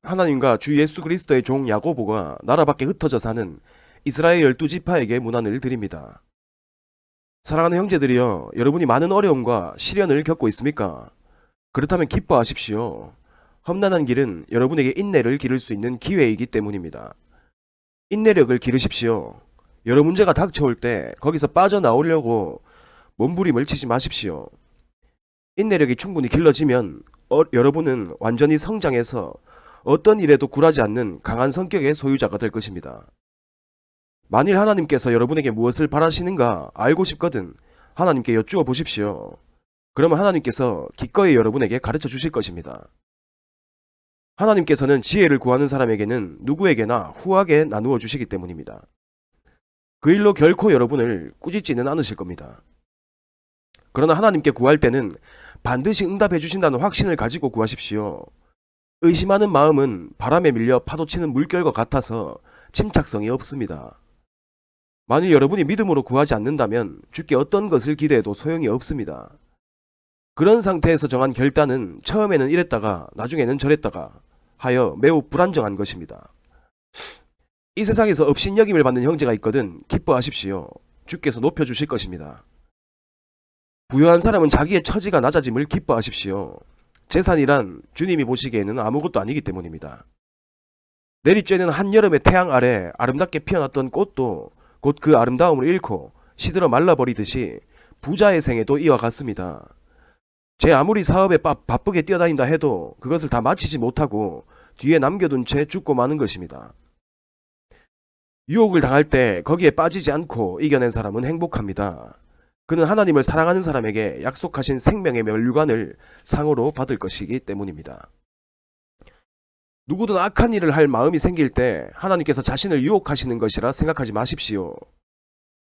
하나님과 주 예수 그리스도의 종 야고보가 나라 밖에 흩어져 사는 이스라엘 12지파에게 문안을 드립니다. 사랑하는 형제들이여, 여러분이 많은 어려움과 시련을 겪고 있습니까? 그렇다면 기뻐하십시오. 험난한 길은 여러분에게 인내를 기를 수 있는 기회이기 때문입니다. 인내력을 기르십시오. 여러 문제가 닥쳐올 때 거기서 빠져나오려고 몸부림을 치지 마십시오. 인내력이 충분히 길러지면 여러분은 완전히 성장해서 어떤 일에도 굴하지 않는 강한 성격의 소유자가 될 것입니다. 만일 하나님께서 여러분에게 무엇을 바라시는가 알고 싶거든 하나님께 여쭈어 보십시오. 그러면 하나님께서 기꺼이 여러분에게 가르쳐 주실 것입니다. 하나님께서는 지혜를 구하는 사람에게는 누구에게나 후하게 나누어 주시기 때문입니다. 그 일로 결코 여러분을 꾸짖지는 않으실 겁니다. 그러나 하나님께 구할 때는 반드시 응답해 주신다는 확신을 가지고 구하십시오. 의심하는 마음은 바람에 밀려 파도치는 물결과 같아서 침착성이 없습니다. 만일 여러분이 믿음으로 구하지 않는다면 주께 어떤 것을 기대해도 소용이 없습니다. 그런 상태에서 정한 결단은 처음에는 이랬다가 나중에는 저랬다가 하여 매우 불안정한 것입니다. 이 세상에서 업신여김을 받는 형제가 있거든 기뻐하십시오. 주께서 높여주실 것입니다. 부유한 사람은 자기의 처지가 낮아짐을 기뻐하십시오. 재산이란 주님이 보시기에는 아무것도 아니기 때문입니다. 내리쬐는 한여름의 태양 아래 아름답게 피어났던 꽃도 곧 그 아름다움을 잃고 시들어 말라버리듯이 부자의 생애도 이와 같습니다. 제 아무리 사업에 바쁘게 뛰어다닌다 해도 그것을 다 마치지 못하고 뒤에 남겨둔 채 죽고 마는 것입니다. 유혹을 당할 때 거기에 빠지지 않고 이겨낸 사람은 행복합니다. 그는 하나님을 사랑하는 사람에게 약속하신 생명의 면류관을 상으로 받을 것이기 때문입니다. 누구든 악한 일을 할 마음이 생길 때 하나님께서 자신을 유혹하시는 것이라 생각하지 마십시오.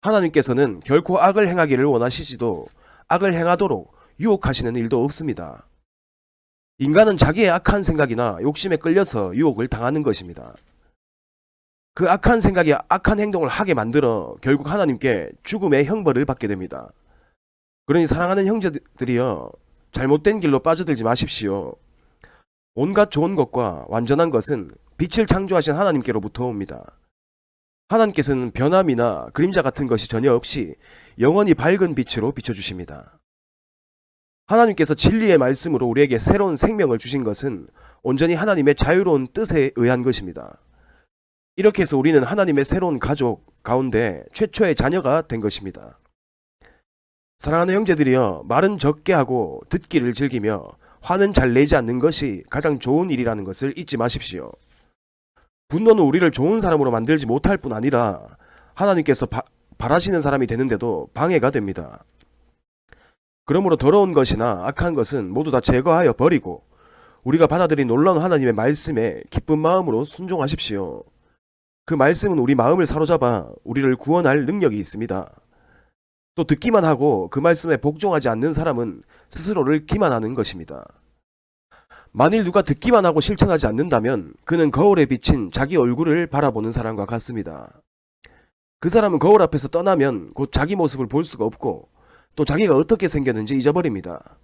하나님께서는 결코 악을 행하기를 원하시지도 악을 행하도록 유혹하시는 일도 없습니다. 인간은 자기의 악한 생각이나 욕심에 끌려서 유혹을 당하는 것입니다. 그 악한 생각이 악한 행동을 하게 만들어 결국 하나님께 죽음의 형벌을 받게 됩니다. 그러니 사랑하는 형제들이여, 잘못된 길로 빠져들지 마십시오. 온갖 좋은 것과 완전한 것은 빛을 창조하신 하나님께로부터 옵니다. 하나님께서는 변함이나 그림자 같은 것이 전혀 없이 영원히 밝은 빛으로 비춰주십니다. 하나님께서 진리의 말씀으로 우리에게 새로운 생명을 주신 것은 온전히 하나님의 자유로운 뜻에 의한 것입니다. 이렇게 해서 우리는 하나님의 새로운 가족 가운데 최초의 자녀가 된 것입니다. 사랑하는 형제들이여, 말은 적게 하고 듣기를 즐기며 화는 잘 내지 않는 것이 가장 좋은 일이라는 것을 잊지 마십시오. 분노는 우리를 좋은 사람으로 만들지 못할 뿐 아니라 하나님께서 바라시는 사람이 되는데도 방해가 됩니다. 그러므로 더러운 것이나 악한 것은 모두 다 제거하여 버리고 우리가 받아들인 놀라운 하나님의 말씀에 기쁜 마음으로 순종하십시오. 그 말씀은 우리 마음을 사로잡아 우리를 구원할 능력이 있습니다. 또 듣기만 하고 그 말씀에 복종하지 않는 사람은 스스로를 기만하는 것입니다. 만일 누가 듣기만 하고 실천하지 않는다면 그는 거울에 비친 자기 얼굴을 바라보는 사람과 같습니다. 그 사람은 거울 앞에서 떠나면 곧 자기 모습을 볼 수가 없고 또 자기가 어떻게 생겼는지 잊어버립니다.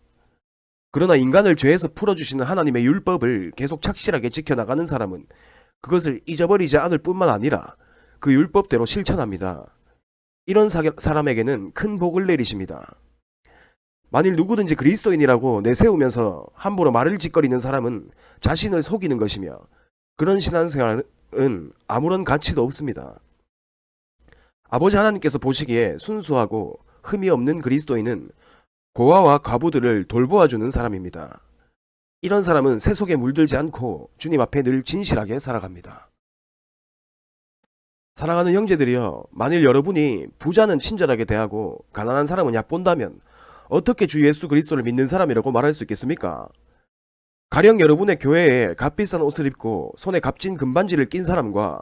그러나 인간을 죄에서 풀어주시는 하나님의 율법을 계속 착실하게 지켜나가는 사람은 그것을 잊어버리지 않을 뿐만 아니라 그 율법대로 실천합니다. 이런 사람에게는 큰 복을 내리십니다. 만일 누구든지 그리스도인이라고 내세우면서 함부로 말을 짓거리는 사람은 자신을 속이는 것이며 그런 신앙생활은 아무런 가치도 없습니다. 아버지 하나님께서 보시기에 순수하고 흠이 없는 그리스도인은 고아와 과부들을 돌보아주는 사람입니다. 이런 사람은 새 속에 물들지 않고 주님 앞에 늘 진실하게 살아갑니다. 사랑하는 형제들이여, 만일 여러분이 부자는 친절하게 대하고 가난한 사람은 얕본다면 어떻게 주 예수 그리스도를 믿는 사람이라고 말할 수 있겠습니까? 가령 여러분의 교회에 값비싼 옷을 입고 손에 값진 금반지를 낀 사람과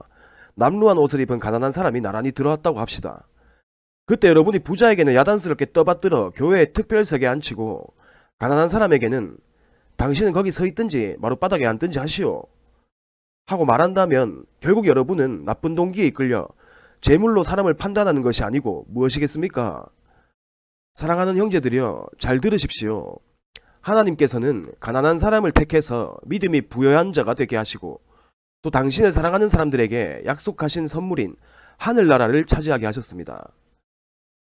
남루한 옷을 입은 가난한 사람이 나란히 들어왔다고 합시다. 그때 여러분이 부자에게는 야단스럽게 떠받들어 교회의 특별석에 앉히고 가난한 사람에게는 당신은 거기 서 있든지 마룻바닥에 앉든지 하시오 하고 말한다면 결국 여러분은 나쁜 동기에 이끌려 재물로 사람을 판단하는 것이 아니고 무엇이겠습니까? 사랑하는 형제들이여, 잘 들으십시오. 하나님께서는 가난한 사람을 택해서 믿음이 부여한 자가 되게 하시고 또 당신을 사랑하는 사람들에게 약속하신 선물인 하늘나라를 차지하게 하셨습니다.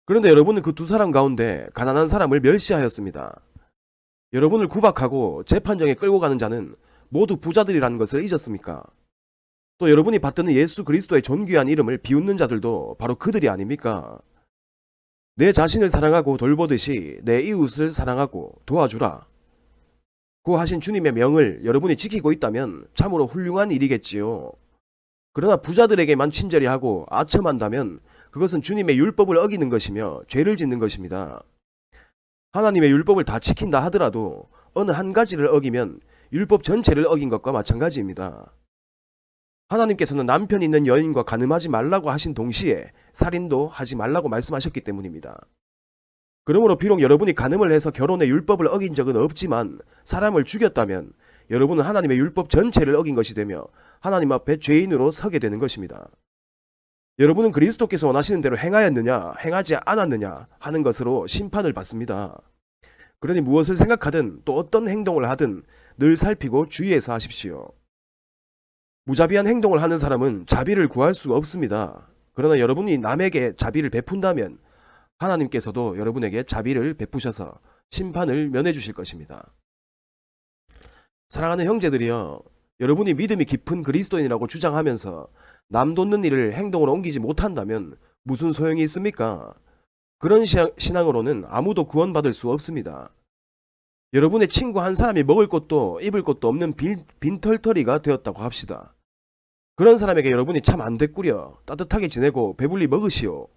그런데 여러분은 그 두 사람 가운데 가난한 사람을 멸시하였습니다. 여러분을 구박하고 재판정에 끌고 가는 자는 모두 부자들이라는 것을 잊었습니까? 또 여러분이 받드는 예수 그리스도의 존귀한 이름을 비웃는 자들도 바로 그들이 아닙니까? 내 자신을 사랑하고 돌보듯이 내 이웃을 사랑하고 도와주라 고 하신 주님의 명을 여러분이 지키고 있다면 참으로 훌륭한 일이겠지요. 그러나 부자들에게만 친절히 하고 아첨한다면 그것은 주님의 율법을 어기는 것이며 죄를 짓는 것입니다. 하나님의 율법을 다 지킨다 하더라도 어느 한 가지를 어기면 율법 전체를 어긴 것과 마찬가지입니다. 하나님께서는 남편 있는 여인과 간음하지 말라고 하신 동시에 살인도 하지 말라고 말씀하셨기 때문입니다. 그러므로 비록 여러분이 간음을 해서 결혼의 율법을 어긴 적은 없지만 사람을 죽였다면 여러분은 하나님의 율법 전체를 어긴 것이 되며 하나님 앞에 죄인으로 서게 되는 것입니다. 여러분은 그리스도께서 원하시는 대로 행하였느냐 행하지 않았느냐 하는 것으로 심판을 받습니다. 그러니 무엇을 생각하든 또 어떤 행동을 하든 늘 살피고 주의해서 하십시오. 무자비한 행동을 하는 사람은 자비를 구할 수가 없습니다. 그러나 여러분이 남에게 자비를 베푼다면 하나님께서도 여러분에게 자비를 베푸셔서 심판을 면해 주실 것입니다. 사랑하는 형제들이여, 여러분이 믿음이 깊은 그리스도인이라고 주장하면서 남 돕는 일을 행동으로 옮기지 못한다면 무슨 소용이 있습니까? 그런 신앙으로는 아무도 구원받을 수 없습니다. 여러분의 친구 한 사람이 먹을 것도 입을 것도 없는 빈털터리가 되었다고 합시다. 그런 사람에게 여러분이 참 안 됐구려, 따뜻하게 지내고 배불리 먹으시오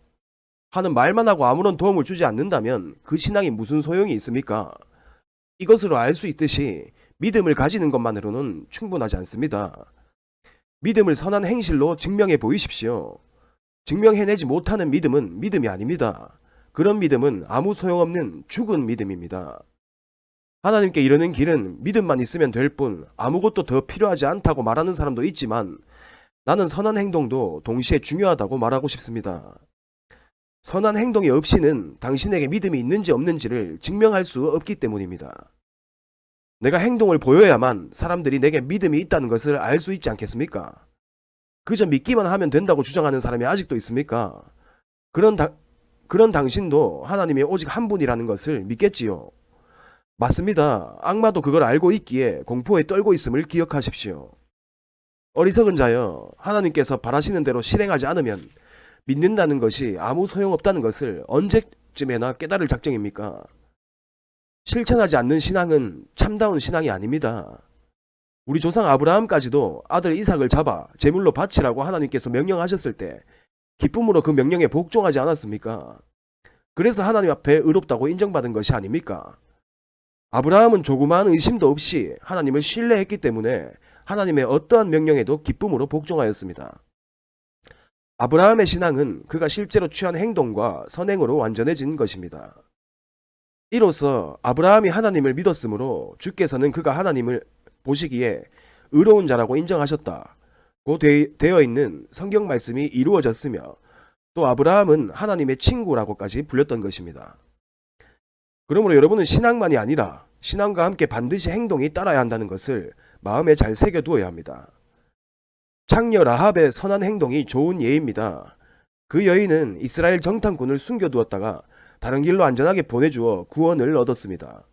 하는 말만 하고 아무런 도움을 주지 않는다면 그 신앙이 무슨 소용이 있습니까? 이것으로 알 수 있듯이 믿음을 가지는 것만으로는 충분하지 않습니다. 믿음을 선한 행실로 증명해 보이십시오. 증명해내지 못하는 믿음은 믿음이 아닙니다. 그런 믿음은 아무 소용없는 죽은 믿음입니다. 하나님께 이르는 길은 믿음만 있으면 될 뿐 아무것도 더 필요하지 않다고 말하는 사람도 있지만 나는 선한 행동도 동시에 중요하다고 말하고 싶습니다. 선한 행동이 없이는 당신에게 믿음이 있는지 없는지를 증명할 수 없기 때문입니다. 내가 행동을 보여야만 사람들이 내게 믿음이 있다는 것을 알 수 있지 않겠습니까? 그저 믿기만 하면 된다고 주장하는 사람이 아직도 있습니까? 그런 당신도 하나님이 오직 한 분이라는 것을 믿겠지요. 맞습니다. 악마도 그걸 알고 있기에 공포에 떨고 있음을 기억하십시오. 어리석은 자여, 하나님께서 바라시는 대로 실행하지 않으면 믿는다는 것이 아무 소용없다는 것을 언제쯤에나 깨달을 작정입니까? 실천하지 않는 신앙은 참다운 신앙이 아닙니다. 우리 조상 아브라함까지도 아들 이삭을 잡아 제물로 바치라고 하나님께서 명령하셨을 때 기쁨으로 그 명령에 복종하지 않았습니까? 그래서 하나님 앞에 의롭다고 인정받은 것이 아닙니까? 아브라함은 조그마한 의심도 없이 하나님을 신뢰했기 때문에 하나님의 어떠한 명령에도 기쁨으로 복종하였습니다. 아브라함의 신앙은 그가 실제로 취한 행동과 선행으로 완전해진 것입니다. 이로써 아브라함이 하나님을 믿었으므로 주께서는 그가 하나님을 보시기에 의로운 자라고 인정하셨다고 되어 있는 성경 말씀이 이루어졌으며 또 아브라함은 하나님의 친구라고까지 불렸던 것입니다. 그러므로 여러분은 신앙만이 아니라 신앙과 함께 반드시 행동이 따라야 한다는 것을 마음에 잘 새겨두어야 합니다. 창녀 라합의 선한 행동이 좋은 예입니다. 그 여인은 이스라엘 정탐꾼을 숨겨두었다가 다른 길로 안전하게 보내주어 구원을 얻었습니다.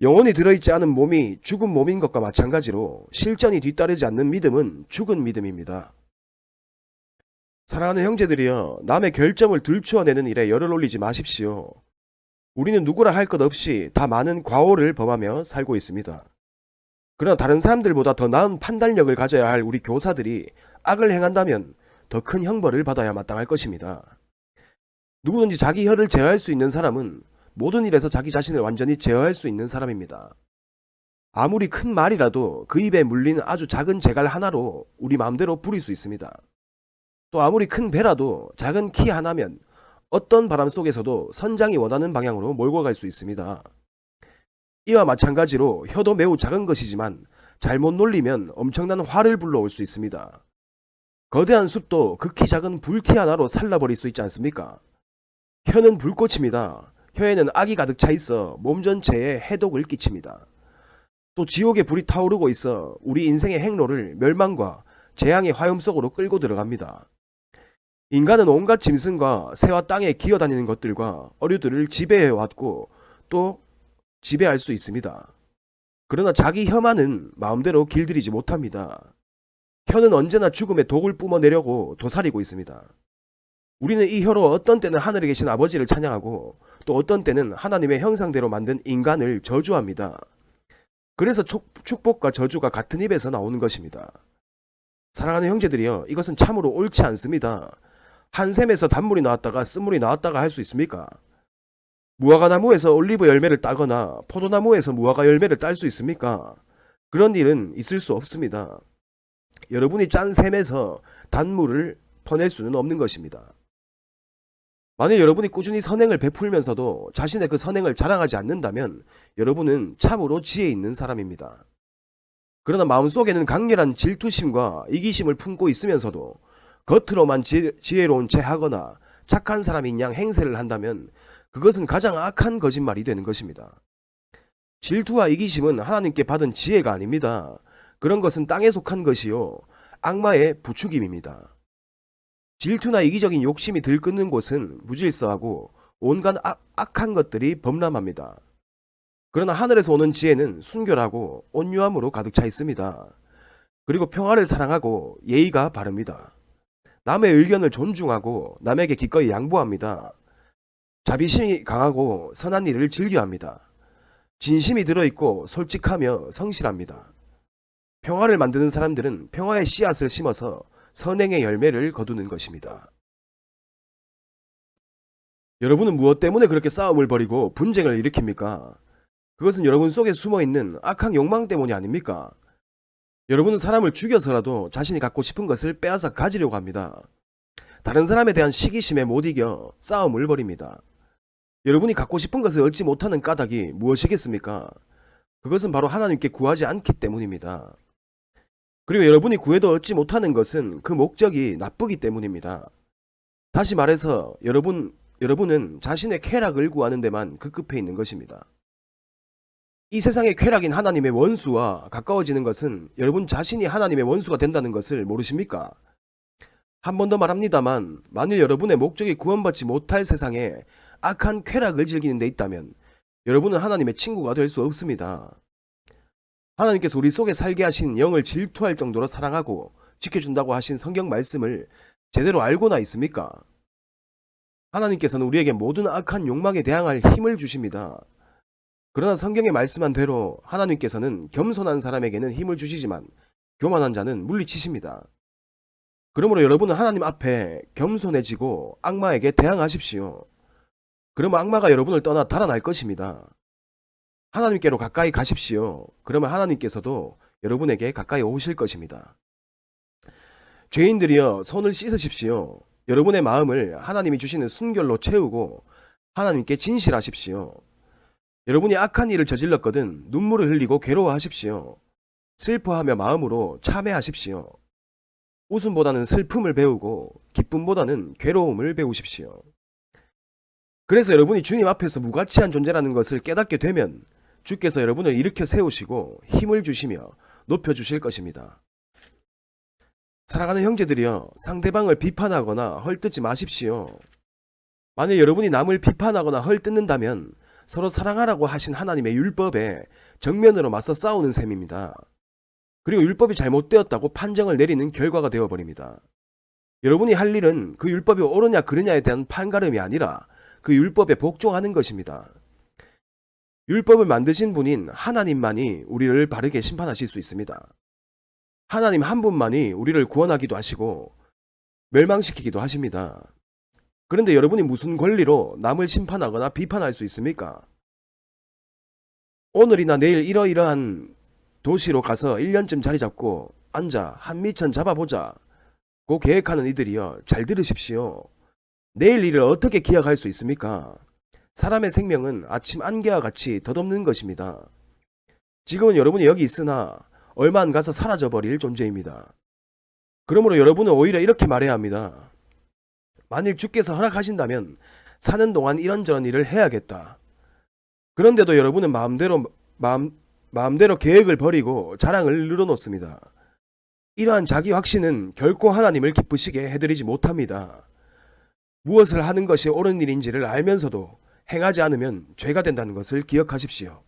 영혼이 들어있지 않은 몸이 죽은 몸인 것과 마찬가지로 실전이 뒤따르지 않는 믿음은 죽은 믿음입니다. 사랑하는 형제들이여, 남의 결점을 들추어내는 일에 열을 올리지 마십시오. 우리는 누구라 할 것 없이 다 많은 과오를 범하며 살고 있습니다. 그러나 다른 사람들보다 더 나은 판단력을 가져야 할 우리 교사들이 악을 행한다면 더 큰 형벌을 받아야 마땅할 것입니다. 누구든지 자기 혀를 제어할 수 있는 사람은 모든 일에서 자기 자신을 완전히 제어할 수 있는 사람입니다. 아무리 큰 말이라도 그 입에 물린 아주 작은 재갈 하나로 우리 마음대로 부릴 수 있습니다. 또 아무리 큰 배라도 작은 키 하나면 어떤 바람 속에서도 선장이 원하는 방향으로 몰고 갈 수 있습니다. 이와 마찬가지로 혀도 매우 작은 것이지만 잘못 놀리면 엄청난 화를 불러올 수 있습니다. 거대한 숲도 극히 작은 불티 하나로 살라버릴 수 있지 않습니까? 혀는 불꽃입니다. 혀에는 악이 가득 차 있어 몸 전체에 해독을 끼칩니다. 또 지옥의 불이 타오르고 있어 우리 인생의 행로를 멸망과 재앙의 화염 속으로 끌고 들어갑니다. 인간은 온갖 짐승과 새와 땅에 기어다니는 것들과 어류들을 지배해왔고 또 지배할 수 있습니다. 그러나 자기 혀만은 마음대로 길들이지 못합니다. 혀는 언제나 죽음의 독을 뿜어내려고 도사리고 있습니다. 우리는 이 혀로 어떤 때는 하늘에 계신 아버지를 찬양하고 또 어떤 때는 하나님의 형상대로 만든 인간을 저주합니다. 그래서 축복과 저주가 같은 입에서 나오는 것입니다. 사랑하는 형제들이여, 이것은 참으로 옳지 않습니다. 한 샘에서 단물이 나왔다가 쓴물이 나왔다가 할 수 있습니까? 무화과나무에서 올리브 열매를 따거나 포도나무에서 무화과 열매를 딸 수 있습니까? 그런 일은 있을 수 없습니다. 여러분이 짠 샘에서 단물을 퍼낼 수는 없는 것입니다. 만일 여러분이 꾸준히 선행을 베풀면서도 자신의 그 선행을 자랑하지 않는다면 여러분은 참으로 지혜 있는 사람입니다. 그러나 마음속에는 강렬한 질투심과 이기심을 품고 있으면서도 겉으로만 지혜로운 채 하거나 착한 사람인 양 행세를 한다면 그것은 가장 악한 거짓말이 되는 것입니다. 질투와 이기심은 하나님께 받은 지혜가 아닙니다. 그런 것은 땅에 속한 것이요 악마의 부추김입니다. 질투나 이기적인 욕심이 들끓는 곳은 무질서하고 온갖 악한 것들이 범람합니다. 그러나 하늘에서 오는 지혜는 순결하고 온유함으로 가득 차 있습니다. 그리고 평화를 사랑하고 예의가 바릅니다. 남의 의견을 존중하고 남에게 기꺼이 양보합니다. 자비심이 강하고 선한 일을 즐겨합니다. 진심이 들어있고 솔직하며 성실합니다. 평화를 만드는 사람들은 평화의 씨앗을 심어서 선행의 열매를 거두는 것입니다. 여러분은 무엇 때문에 그렇게 싸움을 벌이고 분쟁을 일으킵니까? 그것은 여러분 속에 숨어있는 악한 욕망 때문이 아닙니까? 여러분은 사람을 죽여서라도 자신이 갖고 싶은 것을 빼앗아 가지려고 합니다. 다른 사람에 대한 시기심에 못 이겨 싸움을 벌입니다. 여러분이 갖고 싶은 것을 얻지 못하는 까닭이 무엇이겠습니까? 그것은 바로 하나님께 구하지 않기 때문입니다. 그리고 여러분이 구해도 얻지 못하는 것은 그 목적이 나쁘기 때문입니다. 다시 말해서 여러분은 자신의 쾌락을 구하는 데만 급급해 있는 것입니다. 이 세상의 쾌락인 하나님의 원수와 가까워지는 것은 여러분 자신이 하나님의 원수가 된다는 것을 모르십니까? 한 번 더 말합니다만 만일 여러분의 목적이 구원받지 못할 세상에 악한 쾌락을 즐기는 데 있다면 여러분은 하나님의 친구가 될 수 없습니다. 하나님께서 우리 속에 살게 하신 영을 질투할 정도로 사랑하고 지켜준다고 하신 성경 말씀을 제대로 알고나 있습니까? 하나님께서는 우리에게 모든 악한 욕망에 대항할 힘을 주십니다. 그러나 성경에 말씀한 대로 하나님께서는 겸손한 사람에게는 힘을 주시지만 교만한 자는 물리치십니다. 그러므로 여러분은 하나님 앞에 겸손해지고 악마에게 대항하십시오. 그러면 악마가 여러분을 떠나 달아날 것입니다. 하나님께로 가까이 가십시오. 그러면 하나님께서도 여러분에게 가까이 오실 것입니다. 죄인들이여 손을 씻으십시오. 여러분의 마음을 하나님이 주시는 순결로 채우고 하나님께 진실하십시오. 여러분이 악한 일을 저질렀거든 눈물을 흘리고 괴로워하십시오. 슬퍼하며 마음으로 참회하십시오. 웃음보다는 슬픔을 배우고 기쁨보다는 괴로움을 배우십시오. 그래서 여러분이 주님 앞에서 무가치한 존재라는 것을 깨닫게 되면 주께서 여러분을 일으켜 세우시고 힘을 주시며 높여주실 것입니다. 사랑하는 형제들이여, 상대방을 비판하거나 헐뜯지 마십시오. 만일 여러분이 남을 비판하거나 헐뜯는다면 서로 사랑하라고 하신 하나님의 율법에 정면으로 맞서 싸우는 셈입니다. 그리고 율법이 잘못되었다고 판정을 내리는 결과가 되어버립니다. 여러분이 할 일은 그 율법이 옳으냐 그르냐에 대한 판가름이 아니라 그 율법에 복종하는 것입니다. 율법을 만드신 분인 하나님만이 우리를 바르게 심판하실 수 있습니다. 하나님 한 분만이 우리를 구원하기도 하시고 멸망시키기도 하십니다. 그런데 여러분이 무슨 권리로 남을 심판하거나 비판할 수 있습니까? 오늘이나 내일 이러이러한 도시로 가서 1년쯤 자리 잡고 앉아 한미천 잡아보자 고 계획하는 이들이여, 잘 들으십시오. 내일 일을 어떻게 기약할 수 있습니까? 사람의 생명은 아침 안개와 같이 덧없는 것입니다. 지금은 여러분이 여기 있으나 얼마 안 가서 사라져버릴 존재입니다. 그러므로 여러분은 오히려 이렇게 말해야 합니다. 만일 주께서 허락하신다면 사는 동안 이런저런 일을 해야겠다. 그런데도 여러분은 마음대로 계획을 버리고 자랑을 늘어놓습니다. 이러한 자기 확신은 결코 하나님을 기쁘시게 해드리지 못합니다. 무엇을 하는 것이 옳은 일인지를 알면서도 행하지 않으면 죄가 된다는 것을 기억하십시오.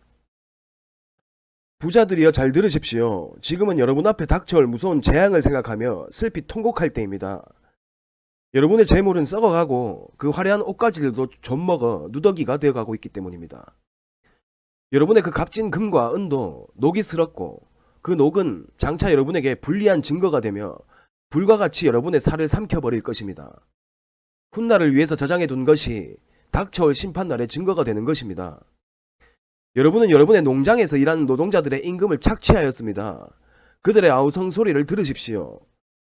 부자들이여 잘 들으십시오. 지금은 여러분 앞에 닥쳐올 무서운 재앙을 생각하며 슬피 통곡할 때입니다. 여러분의 재물은 썩어가고 그 화려한 옷가지들도 좀먹어 누더기가 되어가고 있기 때문입니다. 여러분의 그 값진 금과 은도 녹이 슬었고 그 녹은 장차 여러분에게 불리한 증거가 되며 불과 같이 여러분의 살을 삼켜버릴 것입니다. 훗날을 위해서 저장해 둔 것이 닥쳐올 심판날의 증거가 되는 것입니다. 여러분은 여러분의 농장에서 일하는 노동자들의 임금을 착취하였습니다. 그들의 아우성 소리를 들으십시오.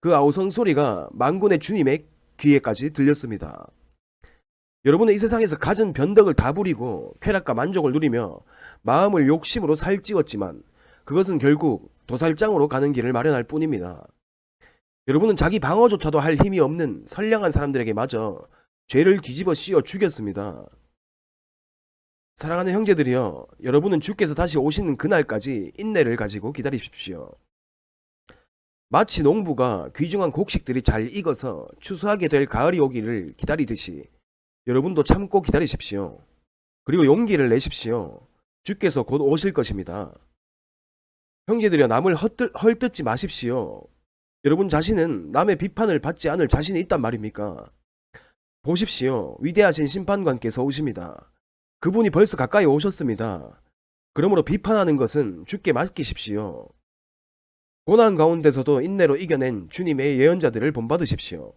그 아우성 소리가 만군의 주님의 귀에까지 들렸습니다. 여러분은 이 세상에서 가진 변덕을 다 부리고 쾌락과 만족을 누리며 마음을 욕심으로 살찌웠지만 그것은 결국 도살장으로 가는 길을 마련할 뿐입니다. 여러분은 자기 방어조차도 할 힘이 없는 선량한 사람들에게 마저 죄를 뒤집어 씌워 죽였습니다. 사랑하는 형제들이여, 여러분은 주께서 다시 오시는 그날까지 인내를 가지고 기다리십시오. 마치 농부가 귀중한 곡식들이 잘 익어서 추수하게 될 가을이 오기를 기다리듯이 여러분도 참고 기다리십시오. 그리고 용기를 내십시오. 주께서 곧 오실 것입니다. 형제들이여, 남을 헐뜯지 마십시오. 여러분 자신은 남의 비판을 받지 않을 자신이 있단 말입니까? 보십시오. 위대하신 심판관께서 오십니다. 그분이 벌써 가까이 오셨습니다. 그러므로 비판하는 것은 주께 맡기십시오. 고난 가운데서도 인내로 이겨낸 주님의 예언자들을 본받으십시오.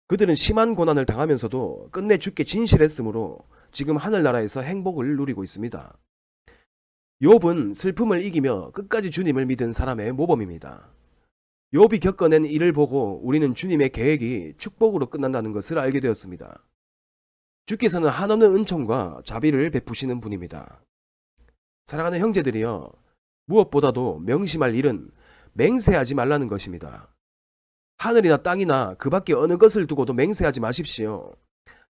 그들은 심한 고난을 당하면서도 끝내 주께 진실했으므로 지금 하늘나라에서 행복을 누리고 있습니다. 욥은 슬픔을 이기며 끝까지 주님을 믿은 사람의 모범입니다. 욥이 겪어낸 일을 보고 우리는 주님의 계획이 축복으로 끝난다는 것을 알게 되었습니다. 주께서는 한없는 은총과 자비를 베푸시는 분입니다. 사랑하는 형제들이여, 무엇보다도 명심할 일은 맹세하지 말라는 것입니다. 하늘이나 땅이나 그 밖에 어느 것을 두고도 맹세하지 마십시오.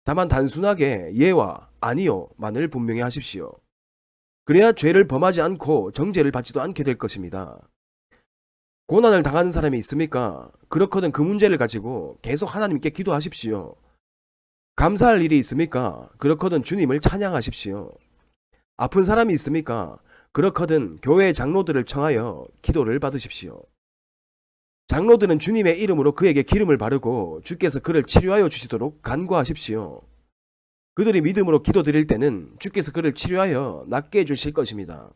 다만 단순하게 예와 아니요만을 분명히 하십시오. 그래야 죄를 범하지 않고 정죄를 받지도 않게 될 것입니다. 고난을 당하는 사람이 있습니까? 그렇거든 그 문제를 가지고 계속 하나님께 기도하십시오. 감사할 일이 있습니까? 그렇거든 주님을 찬양하십시오. 아픈 사람이 있습니까? 그렇거든 교회 장로들을 청하여 기도를 받으십시오. 장로들은 주님의 이름으로 그에게 기름을 바르고 주께서 그를 치료하여 주시도록 간구하십시오. 그들이 믿음으로 기도드릴 때는 주께서 그를 치료하여 낫게 해주실 것입니다.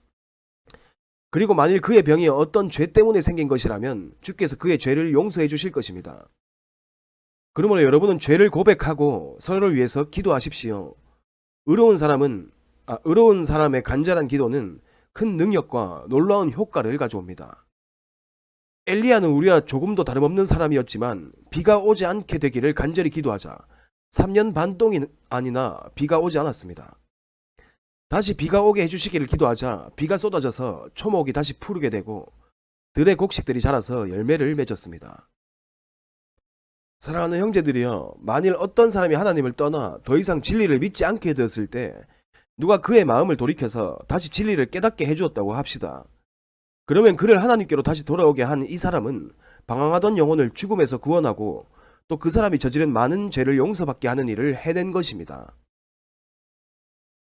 그리고 만일 그의 병이 어떤 죄 때문에 생긴 것이라면 주께서 그의 죄를 용서해 주실 것입니다. 그러므로 여러분은 죄를 고백하고 서로를 위해서 기도하십시오. 의로운 사람의 간절한 기도는 큰 능력과 놀라운 효과를 가져옵니다. 엘리야는 우리와 조금도 다름없는 사람이었지만 비가 오지 않게 되기를 간절히 기도하자 3년 반 동안이나 비가 오지 않았습니다. 다시 비가 오게 해주시기를 기도하자 비가 쏟아져서 초목이 다시 푸르게 되고 들의 곡식들이 자라서 열매를 맺었습니다. 사랑하는 형제들이여, 만일 어떤 사람이 하나님을 떠나 더 이상 진리를 믿지 않게 되었을 때 누가 그의 마음을 돌이켜서 다시 진리를 깨닫게 해주었다고 합시다. 그러면 그를 하나님께로 다시 돌아오게 한 이 사람은 방황하던 영혼을 죽음에서 구원하고 또 그 사람이 저지른 많은 죄를 용서받게 하는 일을 해낸 것입니다.